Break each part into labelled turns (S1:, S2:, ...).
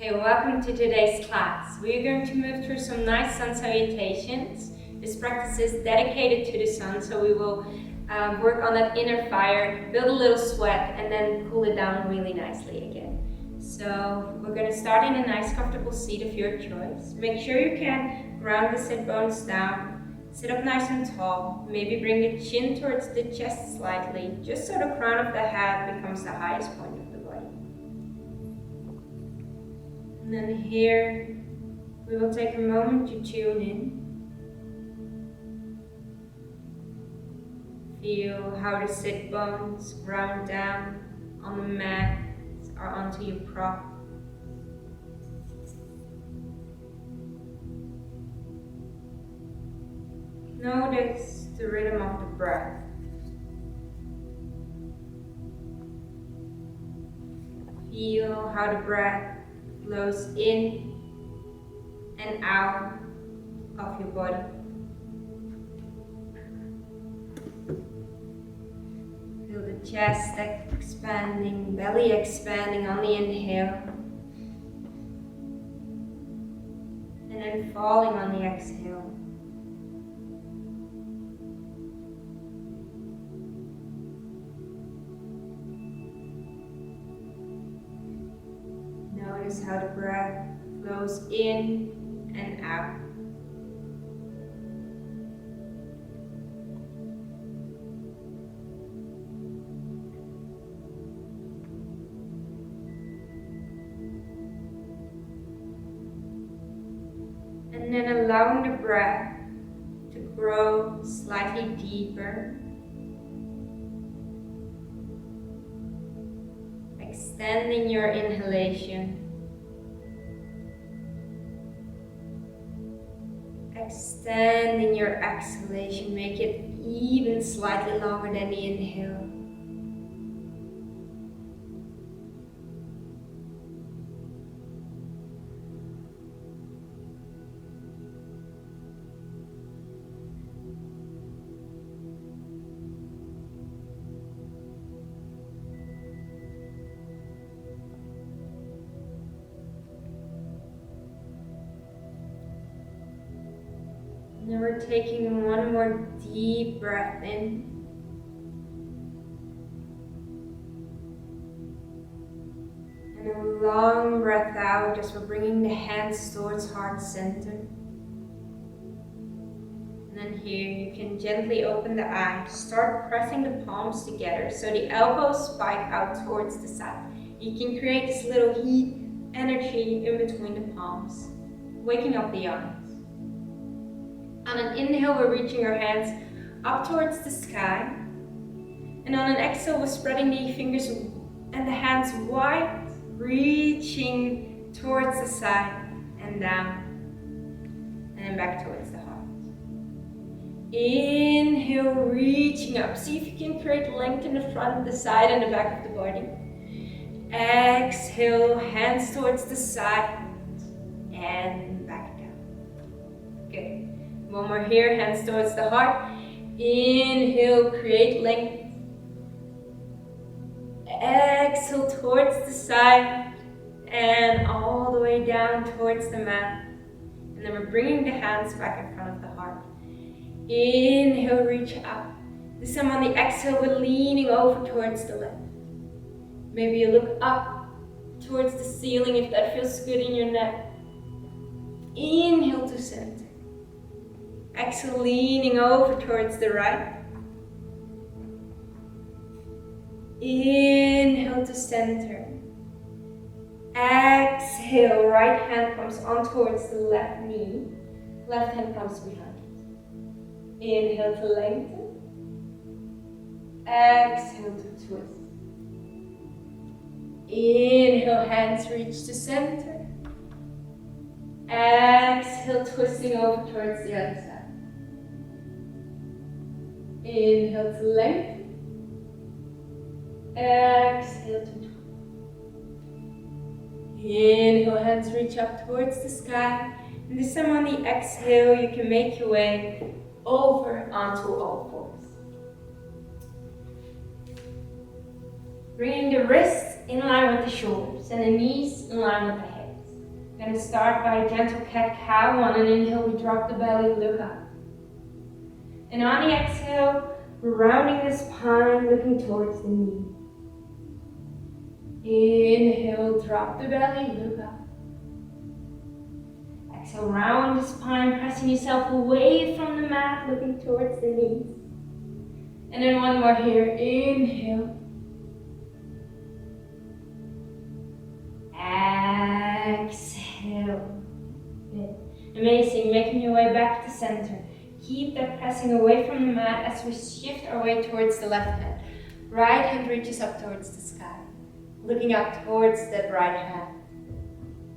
S1: Okay, welcome to today's class. We're going to move through some nice sun salutations. This practice is dedicated to the sun, so we will work on that inner fire, build a little sweat, and then cool it down really nicely again. So we're going to start in a nice comfortable seat of your choice. Make sure you can ground the sit bones down, sit up nice and tall, maybe bring the chin towards the chest slightly, just so the crown of the head becomes the highest point of the body. And then here, we will take a moment to tune in. Feel how the sit bones ground down on the mat or onto your prop. Notice the rhythm of the breath. Feel how the breath flows in and out of your body. Feel the chest expanding, belly expanding on the inhale, and then falling on the exhale. Notice how the breath flows in and out. And then allowing the breath to grow slightly deeper. Extending your inhalation. Extending your exhalation, make it even slightly longer than the inhale. And then we're taking one more deep breath in. And a long breath out as we're bringing the hands towards heart center. And then here you can gently open the eyes. Start pressing the palms together so the elbows spike out towards the side. You can create this little heat energy in between the palms, waking up the arms. On an inhale, we're reaching our hands up towards the sky. And on an exhale, we're spreading the fingers and the hands wide, reaching towards the side and down. And then back towards the heart. Inhale, reaching up. See if you can create length in the front, the side, and the back of the body. Exhale, hands towards the side and back down. Good. One more here, hands towards the heart. Inhale, create length. Exhale towards the side and all the way down towards the mat. And then we're bringing the hands back in front of the heart. Inhale, reach up. This time on the exhale, we're leaning over towards the left. Maybe you look up towards the ceiling if that feels good in your neck. Inhale to center. Exhale, leaning over towards the right. Inhale to center. Exhale, right hand comes on towards the left knee. Left hand comes behind. Inhale to lengthen. Exhale to twist. Inhale, hands reach to center. Exhale, twisting over towards the other side. Inhale to lengthen. Exhale to twist. Inhale, hands reach up towards the sky. And this time on the exhale, you can make your way over onto all fours. Bringing the wrists in line with the shoulders and the knees in line with the hips. We're going to start by a gentle cat-cow. On an inhale, we drop the belly, look up. And on the exhale, we're rounding the spine, looking towards the knee. Inhale, drop the belly, look up. Exhale, round the spine, pressing yourself away from the mat, looking towards the knees. And then one more here, inhale. Exhale. Good. Amazing, making your way back to center. Keep that pressing away from the mat as we shift our way towards the left hand. Right hand reaches up towards the sky. Looking up towards that right hand.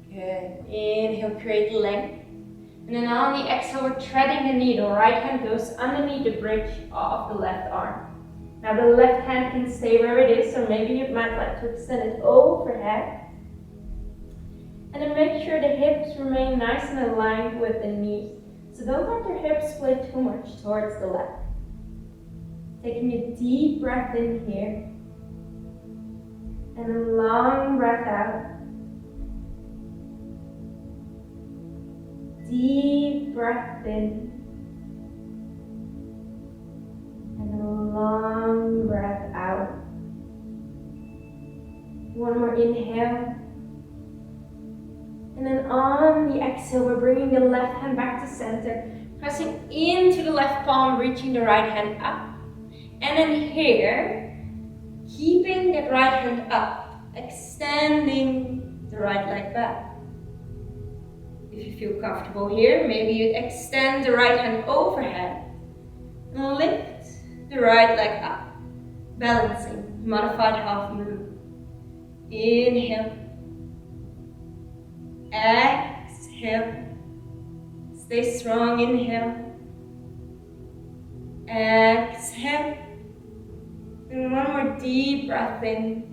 S1: Good. Inhale, create length. And then on the exhale, we're threading the needle. Right hand goes underneath the bridge of the left arm. Now the left hand can stay where it is, or maybe you might like to extend it overhead. And then make sure the hips remain nice and aligned with the knees. So don't let your hips split too much towards the left. Taking a deep breath in here. And a long breath out. Deep breath in. And a long breath out. One more inhale. And then on the exhale, we're bringing the left hand back to center, pressing into the left palm, reaching the right hand up. And then here, keeping that right hand up, extending the right leg back. If you feel comfortable here, maybe you extend the right hand overhead and lift the right leg up, balancing, modified half move. Inhale. Exhale. Stay strong, inhale. Exhale. And one more deep breath in.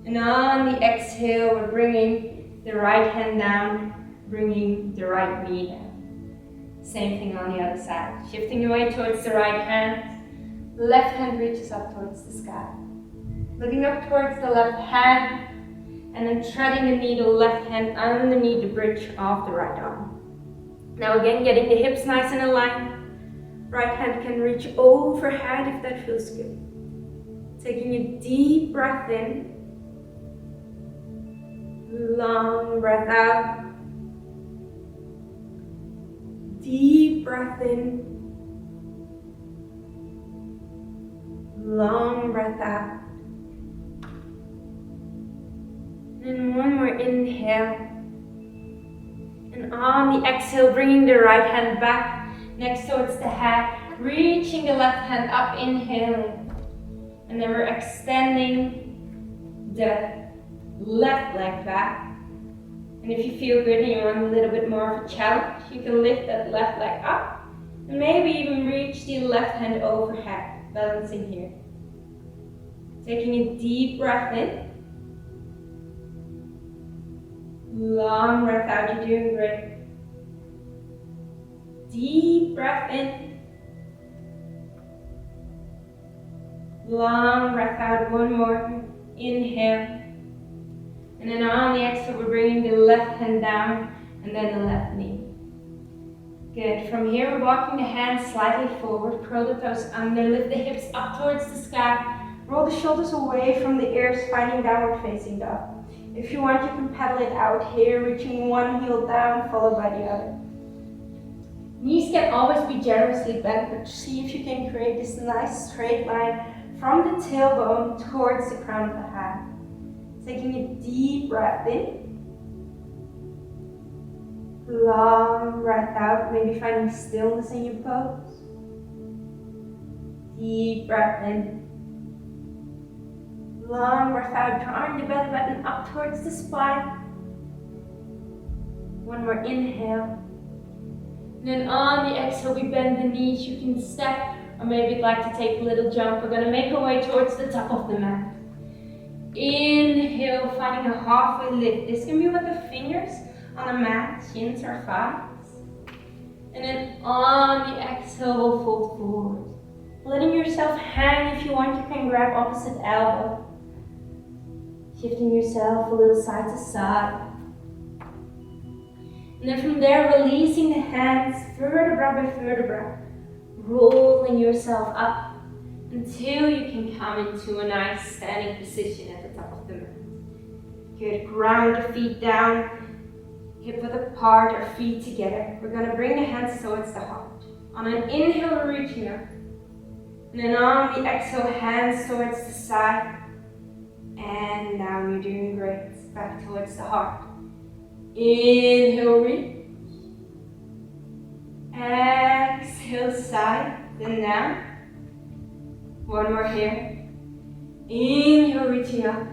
S1: And on the exhale, we're bringing the right hand down, bringing the right knee down. Same thing on the other side. Shifting your way towards the right hand. Left hand reaches up towards the sky. Looking up towards the left hand. And then threading the needle, left hand underneath the bridge of the right arm. Now again, getting the hips nice and aligned. Right hand can reach overhead if that feels good. Taking a deep breath in. Long breath out. Deep breath in. Long breath out. And one more inhale. And on the exhale, bringing the right hand back next towards the head, reaching the left hand up, inhaling. And then we're extending the left leg back. And if you feel good and you want a little bit more of a challenge, you can lift that left leg up and maybe even reach the left hand overhead, balancing here. Taking a deep breath in. Long breath out, you're doing great. Deep breath in. Long breath out, one more. Inhale. And then on the exhale, we're bringing the left hand down and then the left knee. Good. From here, we're walking the hands slightly forward, curl the toes under, lift the hips up towards the sky, roll the shoulders away from the ears, finding downward facing dog. If you want, you can pedal it out here, reaching one heel down, followed by the other. Knees can always be generously bent, but see if you can create this nice straight line from the tailbone towards the crown of the head. Taking a deep breath in. Long breath out, maybe finding stillness in your pose. Deep breath in. Long breath out, drawing the belly button up towards the spine. One more inhale. And then on the exhale, we bend the knees. You can step, or maybe you'd like to take a little jump. We're going to make our way towards the top of the mat. Inhale, finding a halfway lift. This can be with the fingers on the mat, shins or thighs. And then on the exhale, we'll fold forward. Letting yourself hang. If you want, you can grab opposite elbow. Shifting yourself a little side to side. And then from there, releasing the hands vertebra by vertebra, rolling yourself up until you can come into a nice standing position at the top of the mat. Good, ground the feet down, hip width apart, our feet together. We're going to bring the hands towards the heart. On an inhale, we're reaching up. And then on the exhale, hands towards the side. And now you're doing great. Back towards the heart. Inhale, reach. Exhale, side. Then down. One more here. Inhale, reaching up.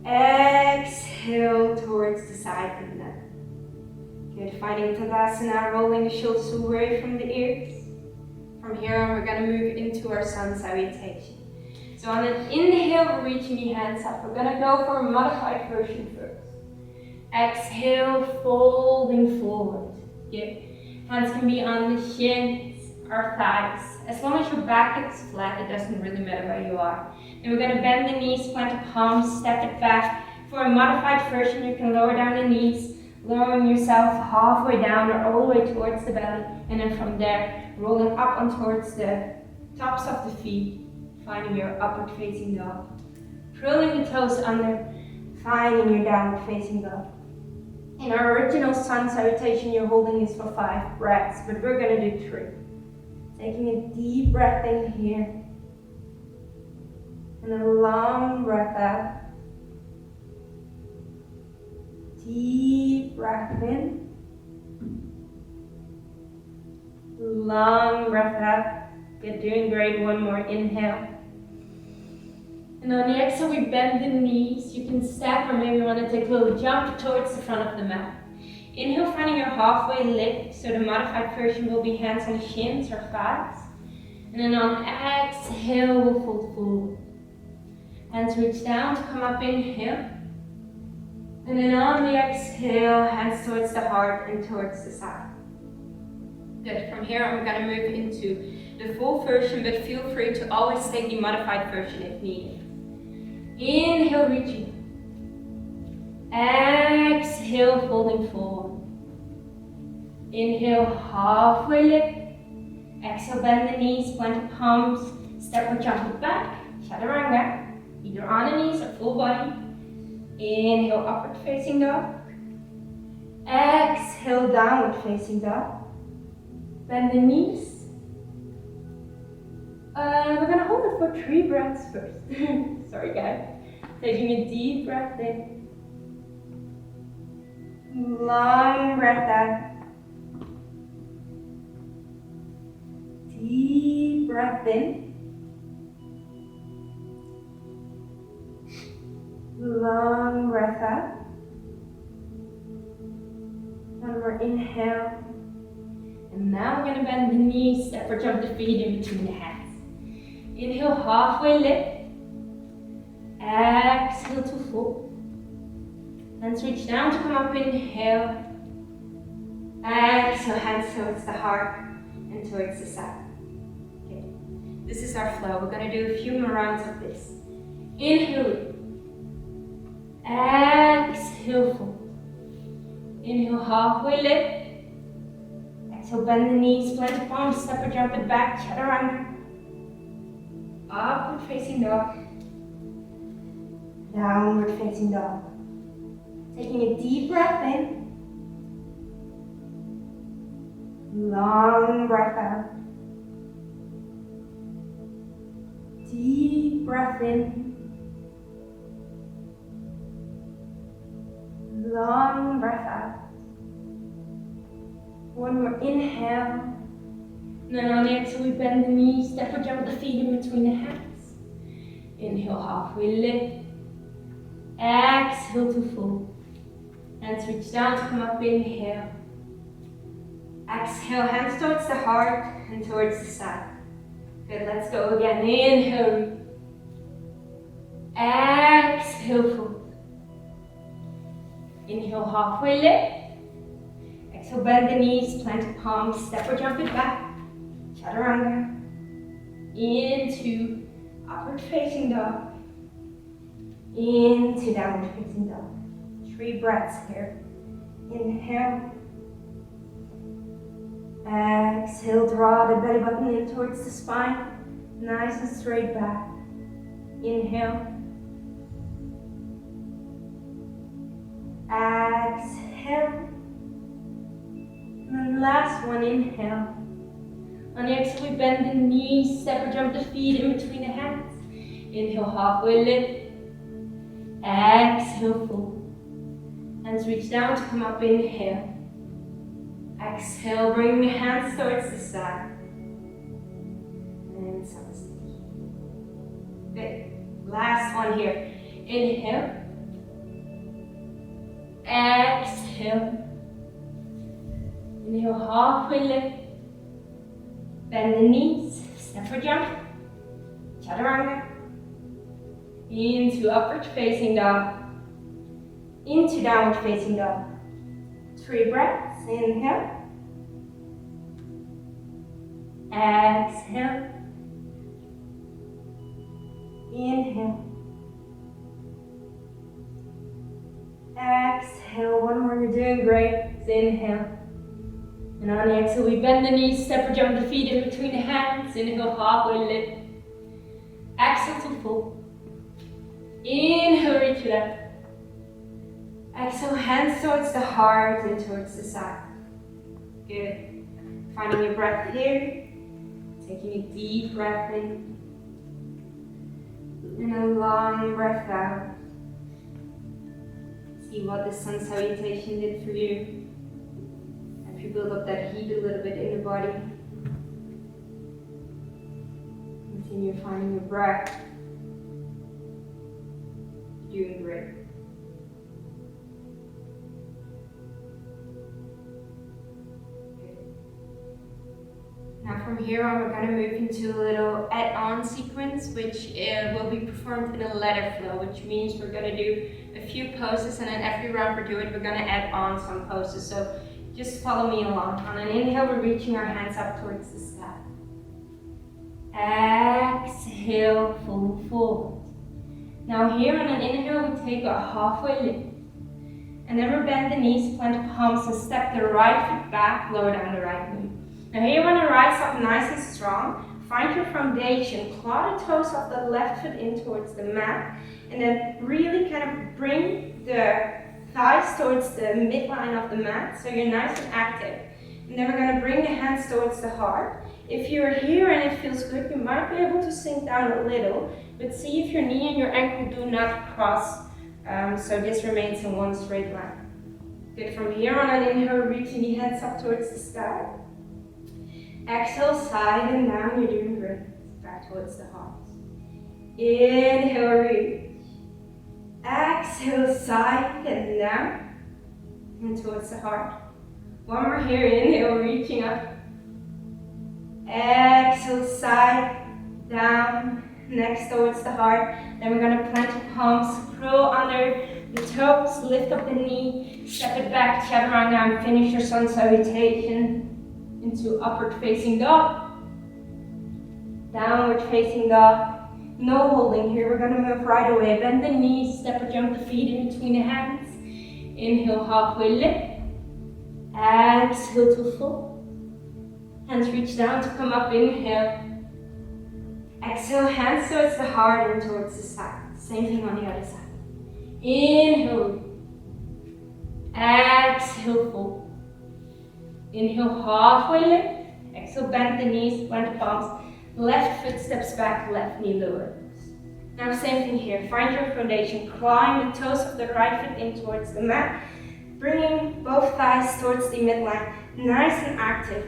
S1: Exhale towards the side and down. Good, finding Tadasana, rolling the shoulders away from the ears. From here on, we're going to move into our sun salutation. So on an inhale, we're reaching the hands up. We're going to go for a modified version first. Exhale, folding forward. Good. Hands can be on the shins or thighs. As long as your back is flat, it doesn't really matter where you are. And we're going to bend the knees, plant the palms, step it back. For a modified version, you can lower down the knees, lowering yourself halfway down or all the way towards the belly. And then from there, rolling up on towards the tops of the feet, finding your upward facing dog. Curling the toes under, finding your downward facing dog. In our original sun salutation, your holding is for 5 breaths, but we're going to do 3. Taking a deep breath in here. And a long breath out. Deep breath in. Long breath out. You're doing great. One more inhale. And on the exhale, we bend the knees. You can step or maybe want to take a little jump towards the front of the mat. Inhale, finding your halfway lift. So the modified version will be hands on the shins or thighs. And then on exhale, we'll fold forward. Hands reach down to come up, inhale. And then on the exhale, hands towards the heart and towards the side. Good. From here, I'm going to move into the full version, but feel free to always take the modified version if needed. Inhale, reaching. Exhale, folding forward. Inhale, halfway lift. Exhale, bend the knees, plant the palms, step or jump it back, chaturanga, either on the knees or full body. Inhale, upward facing dog. Exhale, downward facing dog. Bend the knees. We're going to hold it for 3 breaths first. Sorry guys. Taking a deep breath in. Long breath out. Deep breath in. Long breath out. One more inhale. And now we're going to bend the knees, step or jump the feet in between the hands. Inhale, halfway lift. Exhale to fold. Hands reach down to come up, inhale. Exhale, hands towards the heart and towards the side. Okay. This is our flow. We're going to do a few more rounds of this. Inhale. Exhale, fold. Inhale, halfway lift. Exhale, bend the knees, plant the palms, step or jump it back, chaturanga. Upward facing dog. Downward facing dog. Taking a deep breath in. Long breath out. Deep breath in. Long breath out. One more inhale. And then on the exhale, we bend the knees, step or jump the feet in between the hands. Inhale, halfway lift. Exhale to fold. Hands reach down to come up, inhale. Exhale, hands towards the heart and towards the side. Good, let's go again. Inhale. Exhale, fold. Inhale, halfway lift. Exhale, bend the knees, plant the palms, step or jump it back. Chaturanga. Into upward facing dog. Into downward facing dog. 3 breaths here. Inhale. Exhale, draw the belly button in towards the spine. Nice and straight back. Inhale. Exhale. And then last one, inhale. On the exhale, we bend the knees, step or jump the feet in between the hands. Inhale, halfway lift. Exhale, fold. Hands reach down to come up, inhale. Exhale, bring the hands towards the side. And salutations. Good. Last one here. Inhale. Exhale. Inhale, halfway lift. Bend the knees, step or jump. Chaturanga. Into upward facing dog. Into downward facing dog. 3 breaths. Inhale. Exhale. Inhale. Exhale. One more, you're doing great. Inhale. And on the exhale, we bend the knees, step or jump the feet in between the hands. Inhale, halfway lift. Exhale to fold. Inhale, reach it up. Exhale, hands towards the heart and towards the side. Good. Finding your breath here. Taking a deep breath in. And a long breath out. See what the sun salutation did for you. As you build up that heat a little bit in the body. Continue finding your breath. You're doing great. Now from here on, we're going to move into a little add-on sequence, which will be performed in a ladder flow, which means we're going to do a few poses, and then every round we do it, we're going to add on some poses. So just follow me along. On an inhale, we're reaching our hands up towards the sky. Exhale, fold forward. Now here on an inhale, we take a halfway lift. And then we bend the knees, plant the palms, and step the right foot back, lower down the right knee. Now here you want to rise up nice and strong. Find your foundation, claw the toes of the left foot in towards the mat, and then really kind of bring the thighs towards the midline of the mat, so you're nice and active. And then we're going to bring the hands towards the heart. If you're here and it feels good, you might be able to sink down a little, but see if your knee and your ankle do not cross, so this remains in one straight line. Good. From here on an inhale, reaching the hands up towards the sky. Exhale, side and down, you're doing great. Back towards the heart. Inhale, reach. Exhale, side and down. And towards the heart. One more here, inhale, reaching up. Exhale, side, down, next towards the heart. Then we're going to plant the palms, curl under the toes, lift up the knee, step it back, chaturanga, and finish your sun salutation. Into upward facing dog, downward facing dog, no holding here, we're going to move right away, bend the knees, step or jump the feet in between the hands, inhale, halfway lift, exhale to fold, hands reach down to come up, inhale, exhale, hands towards the heart and towards the side, same thing on the other side, inhale, exhale, fold. Inhale, halfway lift. Exhale, bend the knees, plant the palms. Left foot steps back, left knee lowers. Now same thing here. Find your foundation. Clawing the toes of the right foot in towards the mat. Bringing both thighs towards the midline. Nice and active.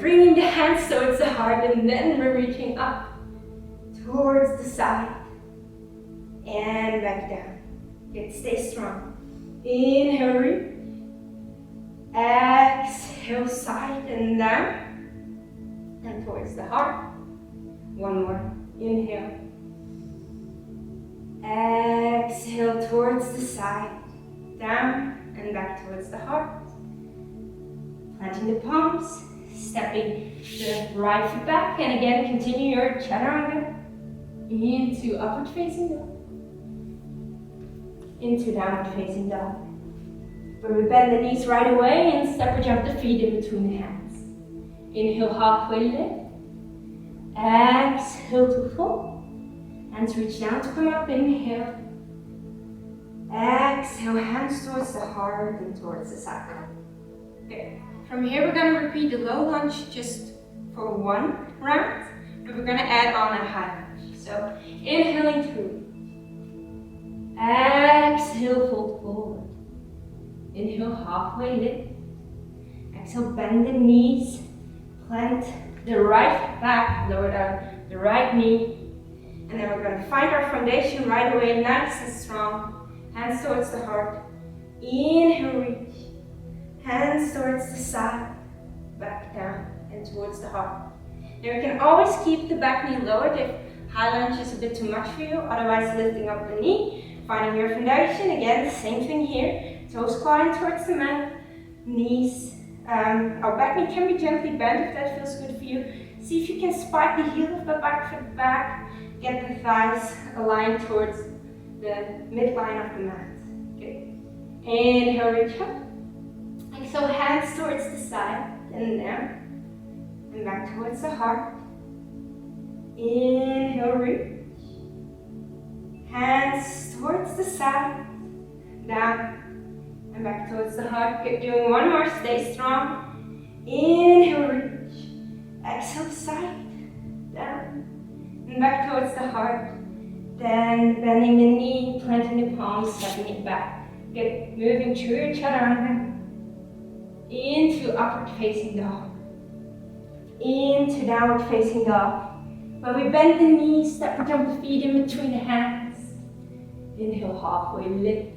S1: Bringing the hands towards the heart, and then we're reaching up towards the side. And back down. Good, stay strong. Inhale, reach. Exhale, side and down, and towards the heart. One more, inhale. Exhale towards the side, down and back towards the heart. Planting the palms, stepping the right foot back, and again continue your chaturanga into upward facing dog, into downward facing dog. where we bend the knees right away and step or jump the feet in between the hands. Inhale, halfway lift. Exhale to fold. Hands reach down to come up, inhale. Exhale, hands towards the heart and towards the side. Okay. From here we're going to repeat the low lunge just for one round. And we're going to add on a high lunge. So inhaling through. Exhale, fold forward. Inhale, halfway lift. Exhale, bend the knees. Plant the right foot back, lower down the right knee. And then we're going to find our foundation right away, nice and strong. Hands towards the heart. Inhale, reach. Hands towards the side. Back down and towards the heart. Now we can always keep the back knee lowered if high lunge is a bit too much for you. Otherwise, lifting up the knee, finding your foundation. Again, the same thing here. Toes clawing towards the mat. Knees. Our back knee can be gently bent if that feels good for you. See if you can spike the heel of the back foot back. Get the thighs aligned towards the midline of the mat. Okay. Inhale, reach up. Exhale, hands towards the side and down. And back towards the heart. Inhale, reach. Hands towards the side. Down. And back towards the heart. Keep doing one more. Stay strong. Inhale, reach. Exhale, side. Down. And back towards the heart. Then bending the knee, planting the palms, stepping it back. Good. Moving through your chaturanga. Into upward facing dog. Into downward facing dog. When we bend the knees, step or jump the feet in between the hands. Inhale, halfway lift.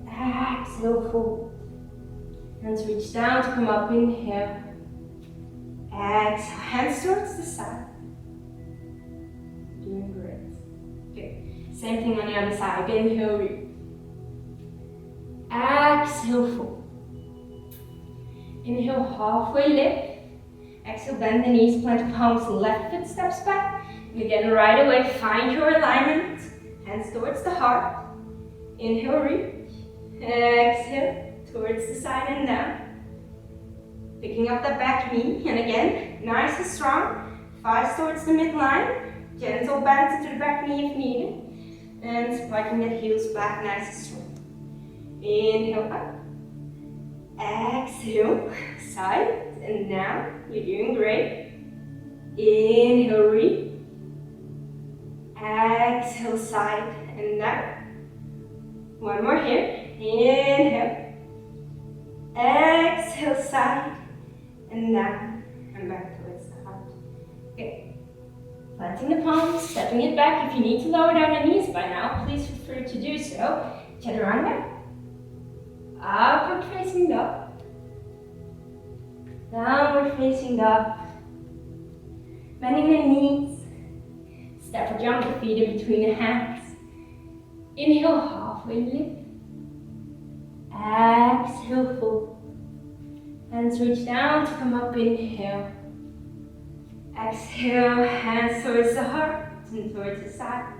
S1: Exhale, fold. Hands reach down to come up, inhale. Exhale, hands towards the side. Doing great. Good. Same thing on the other side. Inhale, reach. Exhale, fold. Inhale, halfway lift. Exhale, bend the knees, plant the palms, left foot steps back. And again, right away, find your alignment. Hands towards the heart. Inhale, reach. Exhale, towards the side and down. Picking up that back knee, and again, nice and strong. Thighs towards the midline. Gentle bend to the back knee if needed. And spiking the heels back, nice and strong. Inhale up. Exhale, side and down. You're doing great. Inhale, reach. Exhale, side and down. One more here. Inhale. Exhale, side and down. And back towards the heart. Okay. Planting the palms, stepping it back. If you need to lower down the knees by now, please feel free to do so. Chaturanga. Upward facing dog. Downward facing dog. Bending the knees. Step or jump the feet in between the hands. Inhale, halfway lift. Exhale, fold. Hands reach down to come up, inhale. Exhale, hands towards the heart and towards the side.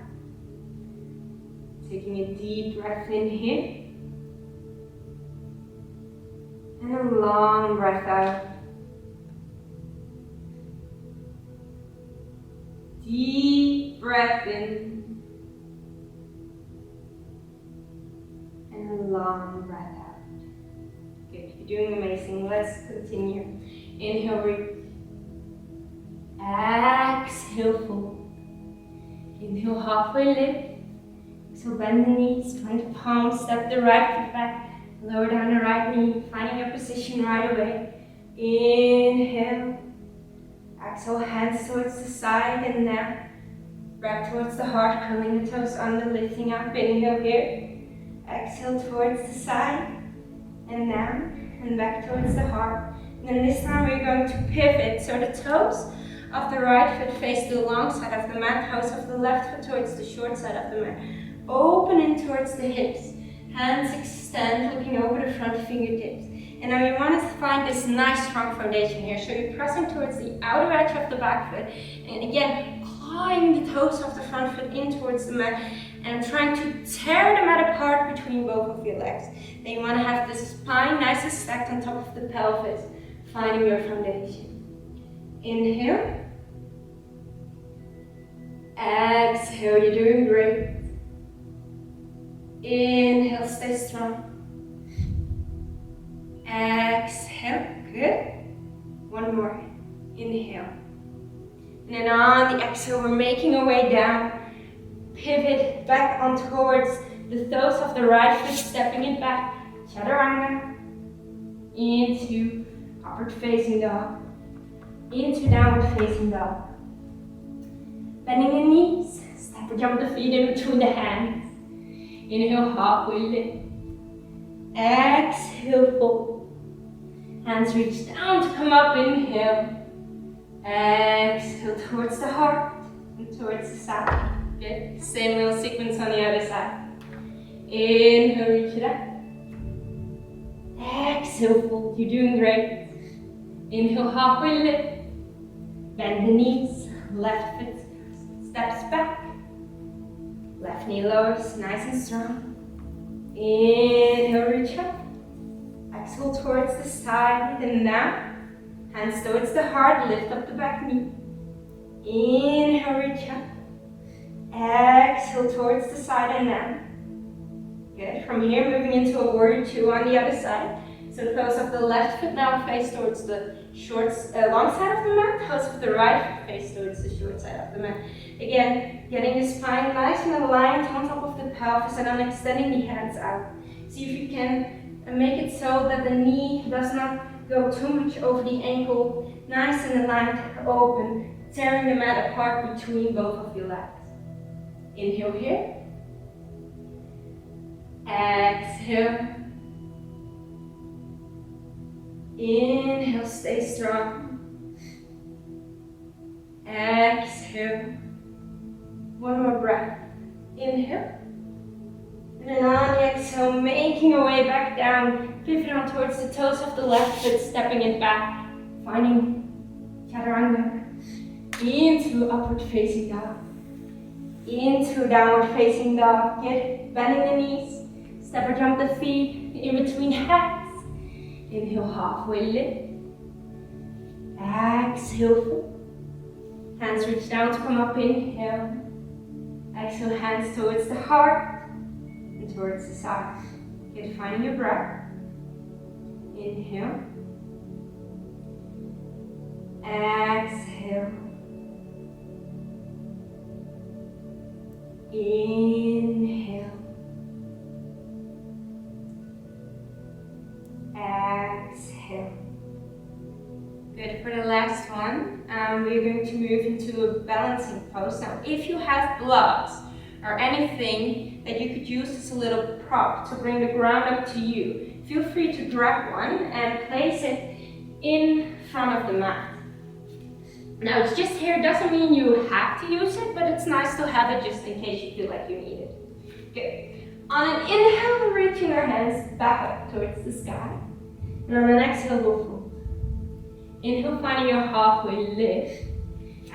S1: Taking a deep breath in here. And a long breath out. Deep breath in. And a long breath out. Good, you're doing amazing. Let's continue. Inhale, reach. Exhale, fold. Inhale, halfway lift. Exhale, bend the knees, plant the palms, step the right foot back. Lower down the right knee, finding your position right away. Inhale. Exhale, hands towards the side and down. Back towards the heart, curling the toes under, lifting up. Inhale here. Exhale towards the side and down and back towards the heart. And then this time we're going to pivot. So the toes of the right foot face the long side of the mat, toes of the left foot towards the short side of the mat. Opening towards the hips. Hands extend, looking over the front fingertips. And now you want to find this nice strong foundation here. So you're pressing towards the outer edge of the back foot. And again, clawing the toes of the front foot in towards the mat. and trying to tear the mat apart between both of your legs. Then you want to have the spine nice and stacked on top of the pelvis, finding your foundation. Inhale. Exhale, you're doing great. Inhale, stay strong. Exhale, good. One more. Inhale. And then on the exhale, we're making our way down. Pivot back on towards the toes of the right foot, stepping it back. Chaturanga. Into upward facing dog. Into downward facing dog. Bending the knees. Step or jump the feet in between the hands. Inhale, halfway lift. Exhale, fold. Hands reach down to come up. Inhale. Exhale towards the heart and towards the side. Good. Same little sequence on the other side. Inhale, reach it up. Exhale, fold. You're doing great. Inhale, halfway lift. Bend the knees. Left foot steps back. Left knee lowers, nice and strong. Inhale, reach up. Exhale towards the side and down. Hands towards the heart, lift up the back knee. Inhale, reach up. Exhale towards the side and down. Good. From here, moving into a warrior two on the other side. So toes of the left foot now face towards the long side of the mat. Toes of the right foot face towards the short side of the mat. Again, getting the spine nice and aligned on top of the pelvis and then extending the hands out. See if you can make it so that the knee does not go too much over the ankle. Nice and aligned, open, tearing the mat apart between both of your legs. Inhale here. Exhale. Inhale, stay strong. Exhale. One more breath. Inhale. And then on the exhale, making our way back down, pivoting on towards the toes of the left foot, stepping it back, finding chaturanga, into upward facing dog, into downward facing dog. Get bending the knees, step or jump the feet in between hands. Inhale, halfway lift. Exhale, fold. Hands reach down to come up. Inhale. Exhale, hands towards the heart and towards the side. Get finding your breath. Inhale. Exhale. Inhale. Exhale. Good. For the last one, we're going to move into a balancing pose. Now, if you have blocks or anything that you could use as a little prop to bring the ground up to you, feel free to grab one and place it in front of the mat. Now, it's just here, doesn't mean you have to use it, but it's nice to have it just in case you feel like you need it. Good. On an inhale, we're reaching our hands back up towards the sky. And on an exhale, we'll fold. Inhale, finding your halfway lift.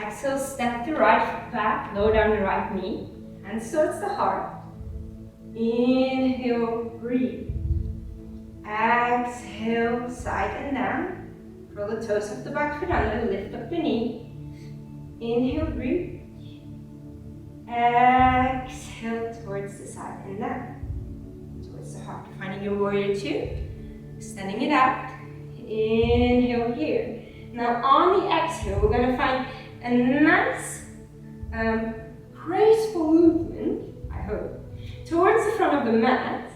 S1: Exhale, step the right foot back, lower down the right knee. Hands towards the heart. Inhale, breathe. Exhale, side and down. Curl the toes of the back foot under, lift up the knee. Inhale, breathe. Exhale, towards the side and down. Towards the heart. Finding your warrior two. Extending it out. Inhale here. Now on the exhale, we're going to find a nice, graceful movement, I hope, towards the front of the mat.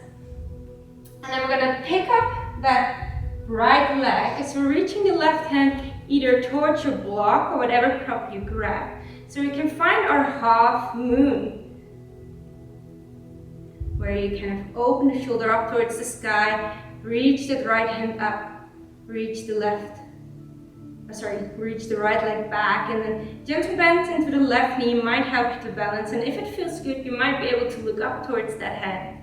S1: And then we're going to pick up that right leg as we're reaching the left hand either towards your block or whatever prop you grab. So we can find our half moon, where you kind of open the shoulder up towards the sky, reach that right hand up, reach the right leg back, and then gentle bend into the left knee might help you to balance. And if it feels good, you might be able to look up towards that head.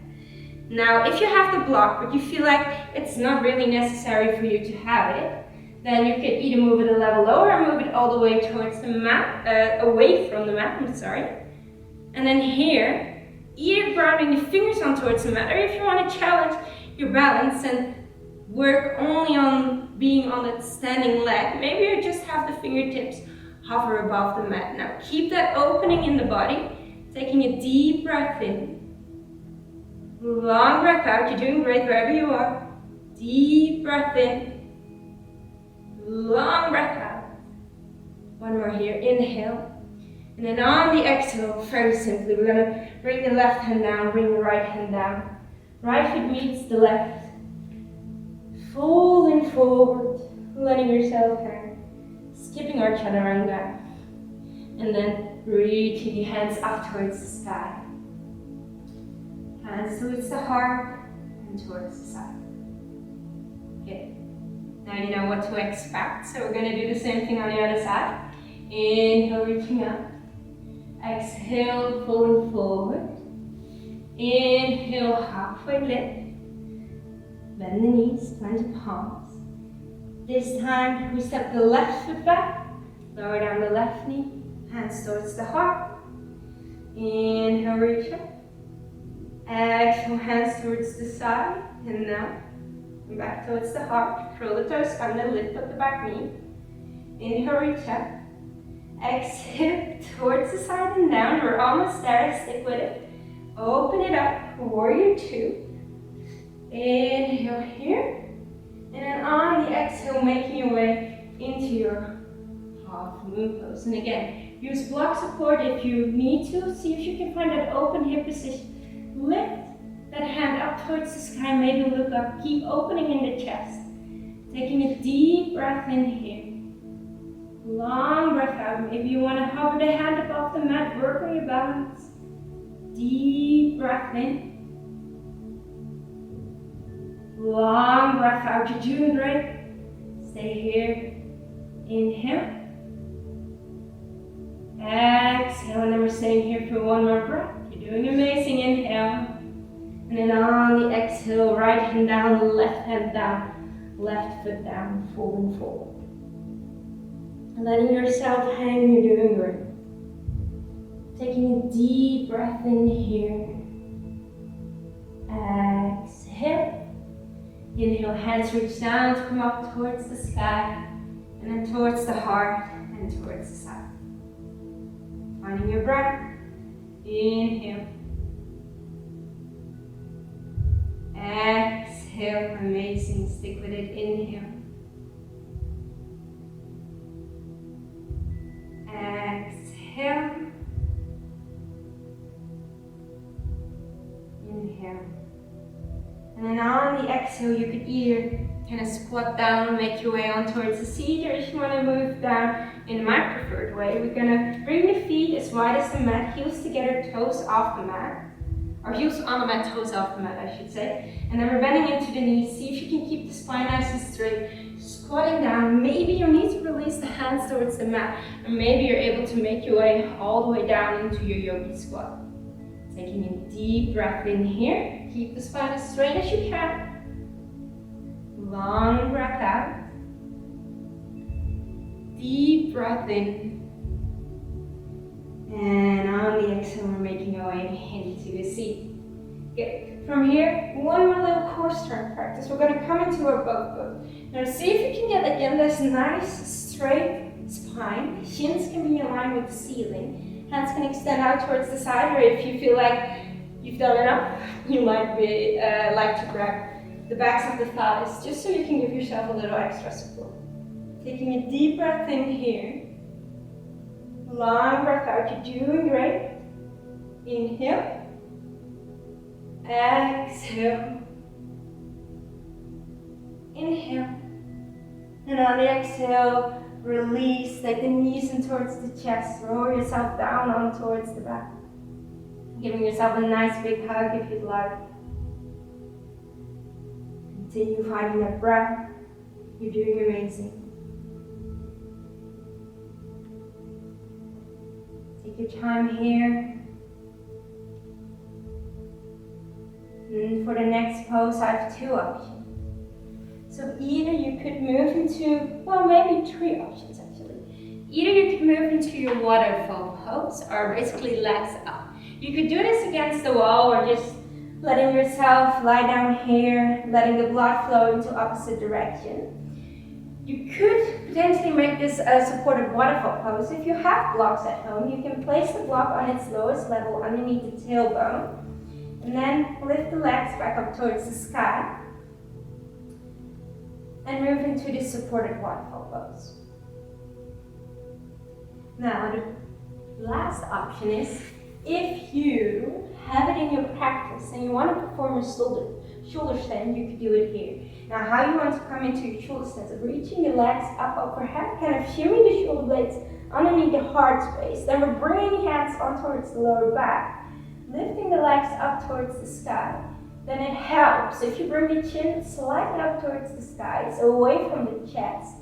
S1: Now, if you have the block, but you feel like it's not really necessary for you to have it, then you can either move it a level lower or move it all the way towards the mat, away from the mat, And then here, either grounding the fingers on towards the mat, or if you want to challenge your balance and work only on being on that standing leg, maybe you just have the fingertips hover above the mat. Now keep that opening in the body, taking a deep breath in, long breath out. You're doing great wherever you are. Deep breath in, long breath out. One more here, inhale. And then on the exhale, very simply, we're gonna bring the left hand down, bring the right hand down. Right foot meets the left. Folding forward, letting yourself hang. Skipping our chaturanga. And then reaching your hands up towards the sky. Hands towards the heart and towards the side. Okay. Now you know what to expect, so we're going to do the same thing on the other side. Inhale, reaching up. Exhale, folding forward. Inhale, halfway lift. Bend the knees, plant the palms. This time we step the left foot back, lower down the left knee, hands towards the heart. Inhale, reach up. Exhale, hands towards the side, and now back towards the heart. Curl the toes under, lift up the back knee. Inhale, reach up. Exhale, towards the side and down. We're almost there, stick with it. Open it up, warrior two. Inhale here. And then on the exhale, making your way into your half moon pose. And again, use block support if you need to. See if you can find that open hip position. Lift that hand up towards the sky, maybe look up. Keep opening in the chest. Taking a deep breath in here. Long breath out. Maybe you want to hover the hand above the mat, work on your balance. Deep breath in. Long breath out. You're doing great. Stay here. Inhale. Exhale, and then we're staying here for one more breath. You're doing amazing. Inhale. And then on the exhale, right hand down, left hand down, left foot down, folding forward. Letting yourself hang, you're doing great. Taking a deep breath in here. Exhale. Inhale, hands reach down to come up towards the sky, and then towards the heart, and towards the side. Finding your breath. Inhale. Exhale, amazing, stick with it. Inhale. Exhale. Inhale. And then on the exhale, you could either kind of squat down, make your way on towards the seat, or if you want to move down in my preferred way, we're going to bring the feet as wide as the mat, heels together, toes off the mat. Or heels on the mat, toes off the mat, I should say. And then we're bending into the knees. See if you can keep the spine nice and straight. Squatting down. Maybe you need to release the hands towards the mat. Or maybe you're able to make your way all the way down into your yogi squat. Taking a deep breath in here. Keep the spine as straight as you can. Long breath out. Deep breath in. And on the exhale, we're making our way into the seat. Good. From here, one more little core strength practice. We're going to come into our boat pose. Now see if you can get again this nice straight spine. Shins can be in line with the ceiling. Hands can extend out towards the side, or if you feel like you've done enough, you might be like to grab the backs of the thighs, just so you can give yourself a little extra support. Taking a deep breath in here. Long breath out, you're doing great. Inhale. Exhale. Inhale. And on the exhale, release, take the knees in towards the chest. Roll yourself down on towards the back. Giving yourself a nice big hug if you'd like. Continue finding that breath. You're doing amazing. Take your time here. And for the next pose, I have two options. So either you could move into, well, maybe three options actually. Either you could move into your waterfall pose, or basically legs up. You could do this against the wall or just letting yourself lie down here, letting the blood flow into opposite direction. You could potentially make this a supported waterfall pose. If you have blocks at home, you can place the block on its lowest level underneath the tailbone, and then lift the legs back up towards the sky, and move into this supported waterfall pose. Now, the last option is, if you have it in your practice and you want to perform a shoulder stand, you could do it here. Now, how you want to come into your shoulder stand is reaching the legs up overhead, kind of shimming the shoulder blades underneath the heart space. Then we're bringing the hands on towards the lower back, lifting the legs up towards the sky. Then it helps if you bring the chin slightly up towards the sky, so away from the chest,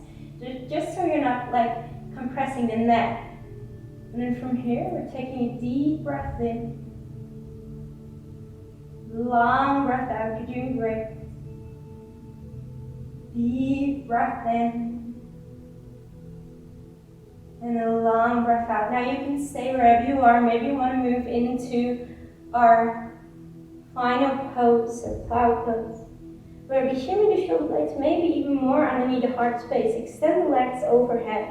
S1: just so you're not like compressing the neck. And then from here, we're taking a deep breath in, long breath out. You're doing great. Deep breath in, and a long breath out. Now you can stay wherever you are. Maybe you want to move into our final pose, or plow pose, where we shimmy the shoulder blades, maybe even more underneath the heart space. Extend the legs overhead.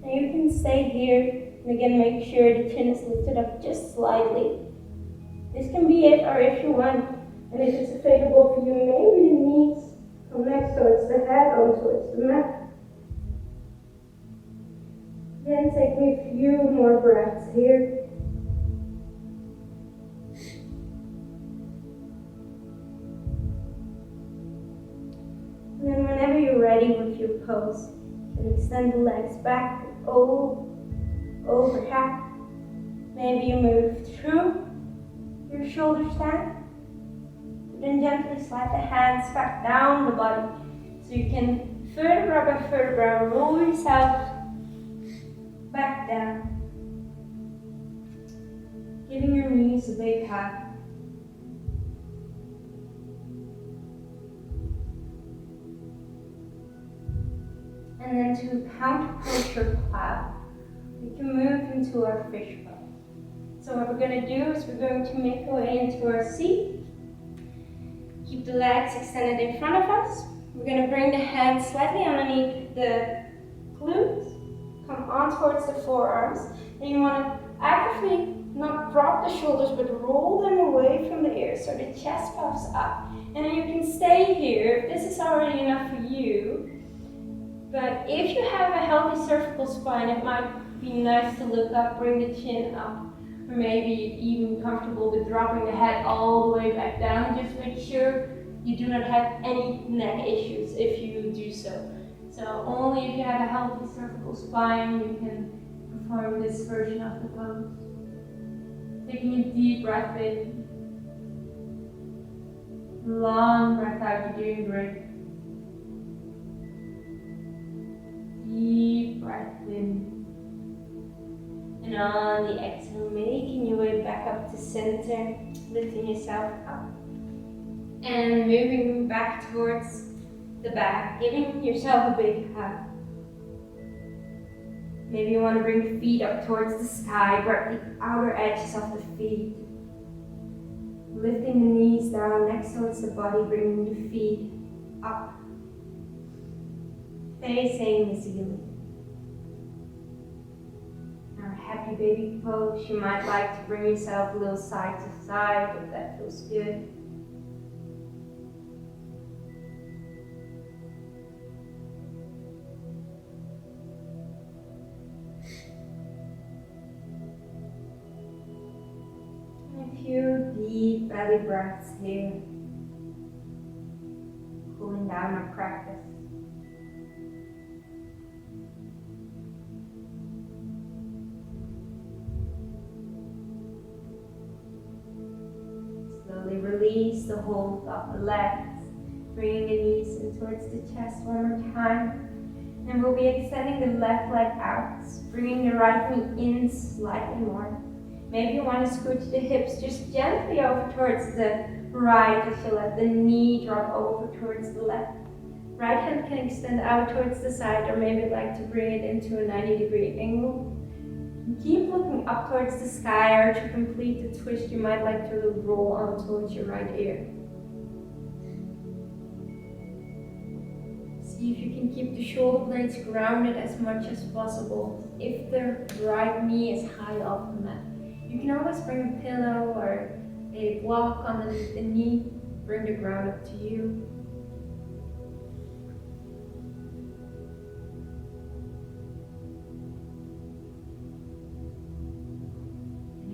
S1: Now you can stay here, and again make sure the chin is lifted up just slightly. This can be it, or if you want, and if it's available for you, maybe the knees come next towards the head or towards the mat. Then take me a few more breaths here. And then whenever you're ready with your pose, you can extend the legs back overhead. Maybe you move through your shoulder stand. Then gently slide the hands back down the body. So you can vertebra by vertebra roll yourself back down. Giving your knees a big hug. And then to counter posture plow, we can move into our fish pose. So what we're going to do is we're going to make our way into our seat. Keep the legs extended in front of us. We're going to bring the hands slightly underneath the glutes. Come on towards the forearms. And you want to actively not drop the shoulders, but roll them away from the ears so the chest puffs up. And then you can stay here if this is already enough for you. But if you have a healthy cervical spine, it might be nice to look up, bring the chin up. Or maybe even comfortable with dropping the head all the way back down. Just make sure you do not have any neck issues if you do so. So only if you have a healthy cervical spine you can perform this version of the pose. Taking a deep breath in. Long breath out, you're doing great. Deep breath in. And on the exhale, making your way back up to center, lifting yourself up. And moving back towards the back, giving yourself a big hug. Maybe you want to bring the feet up towards the sky, grab the outer edges of the feet. Lifting the knees down next towards the body, bringing the feet up. Facing the ceiling. Happy baby pose. You might like to bring yourself a little side to side if that feels good. And a few deep belly breaths here. Cooling down our practice. Release the hold of the legs, bringing the knees in towards the chest one more time. And we'll be extending the left leg out, bringing the right knee in slightly more. Maybe you want to scooch the hips just gently over towards the right as you let the knee drop over towards the left. Right hand can extend out towards the side, or maybe like to bring it into a 90-degree angle. Keep looking up towards the sky, or to complete the twist you might like to roll on towards your right ear. See if you can keep the shoulder blades grounded as much as possible. If the right knee is high off the mat, you can always bring a pillow or a block underneath the knee. Bring the ground up to you.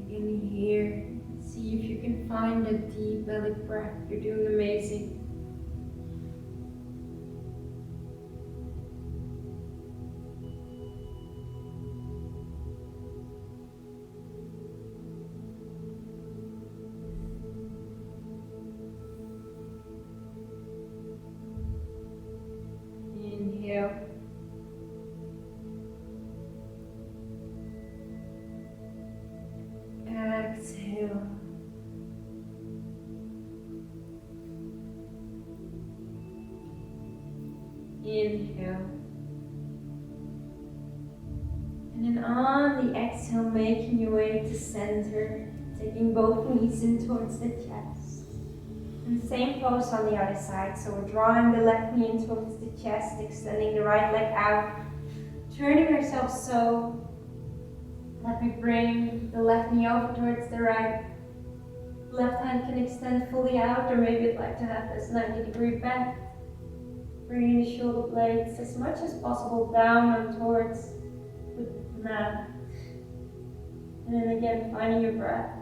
S1: In here, see if you can find a deep belly breath. You're doing amazing. Inhale. Exhale. Inhale. And then on the exhale, making your way to center, taking both knees in towards the chest. And same pose on the other side. So we're drawing the left knee in towards the chest, extending the right leg out, turning ourselves so. Let me bring the left knee over towards the right. Left hand can extend fully out, or maybe you'd like to have this 90-degree bend. Bringing the shoulder blades as much as possible down and towards the mat. And then again, finding your breath.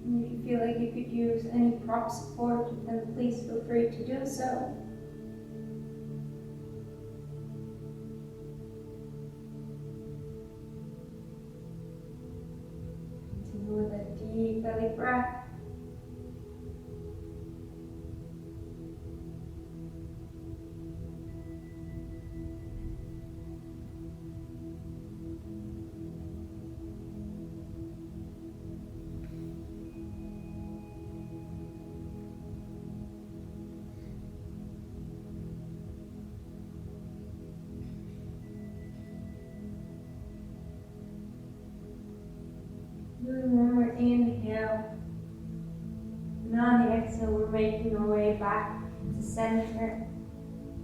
S1: And if you feel like you could use any prop support, then please feel free to do so. Continue with a deep belly breath. Doing one more inhale. And on the exhale, we're making our way back to center.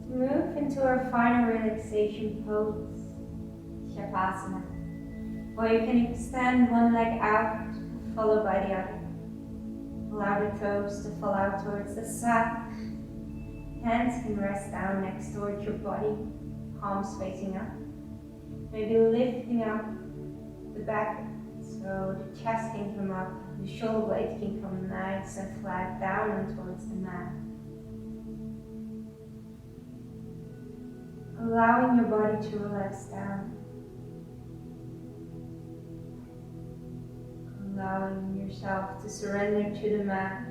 S1: To move into our final relaxation pose, savasana. Or you can extend one leg out, followed by the other. Allow the toes to fall out towards the side. Hands can rest down next towards your body, palms facing up. Maybe lifting up the back. So the chest can come up, the shoulder blades can come nice and flat down and towards the mat. Allowing your body to relax down. Allowing yourself to surrender to the mat.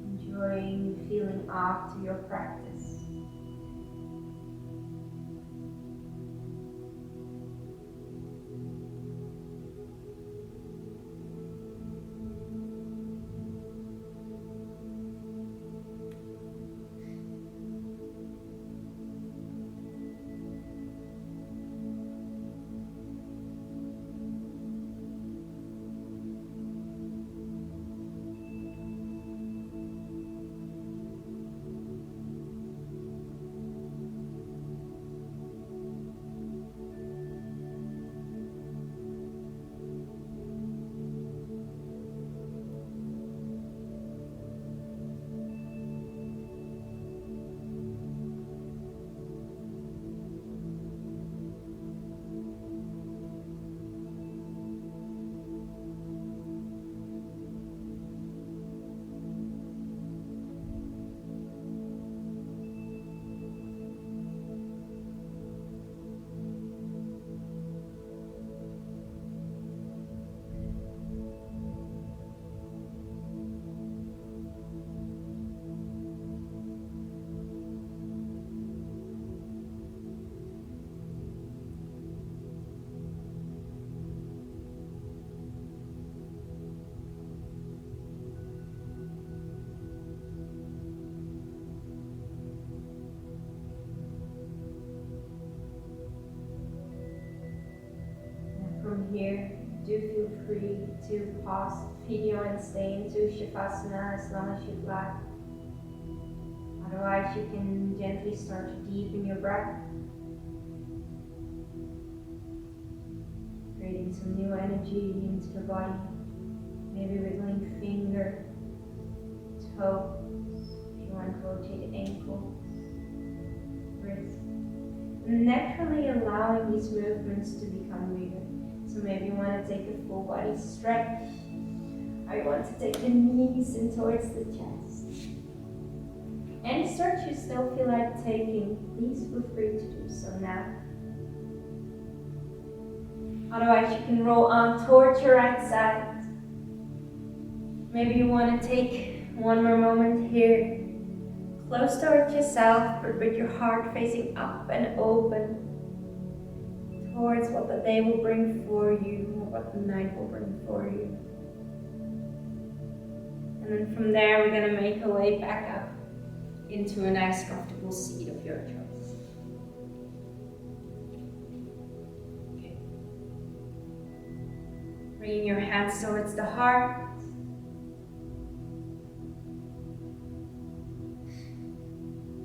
S1: Enjoying the feeling after your practice. from here, do feel free to pause the video and stay into Shavasana as long as you'd like. Otherwise, you can gently start to deepen your breath, creating some new energy into the body, maybe wiggling finger, toe, if you want to rotate ankle, wrist, and naturally allowing these movements to become bigger. So maybe you want to take a full body stretch, or you want to take the knees in towards the chest. Any stretch you still feel like taking, please feel free to do so now. Otherwise, you can roll on towards your right side. Maybe you want to take one more moment here. Close towards yourself, but with your heart facing up and open towards what the day will bring for you, or what the night will bring for you. And then from there, we're going to make our way back up into a nice comfortable seat of your choice. Okay. Bringing your hands towards the heart.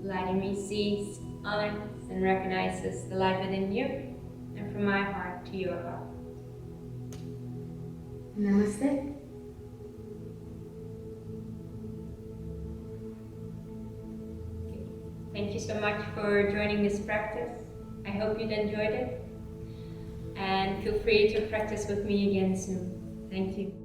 S1: Letting me see, honors, and recognizes the light within you, and from my heart to your heart. Namaste. Thank you so much for joining this practice. I hope you'd enjoyed it, and feel free to practice with me again soon. Thank you.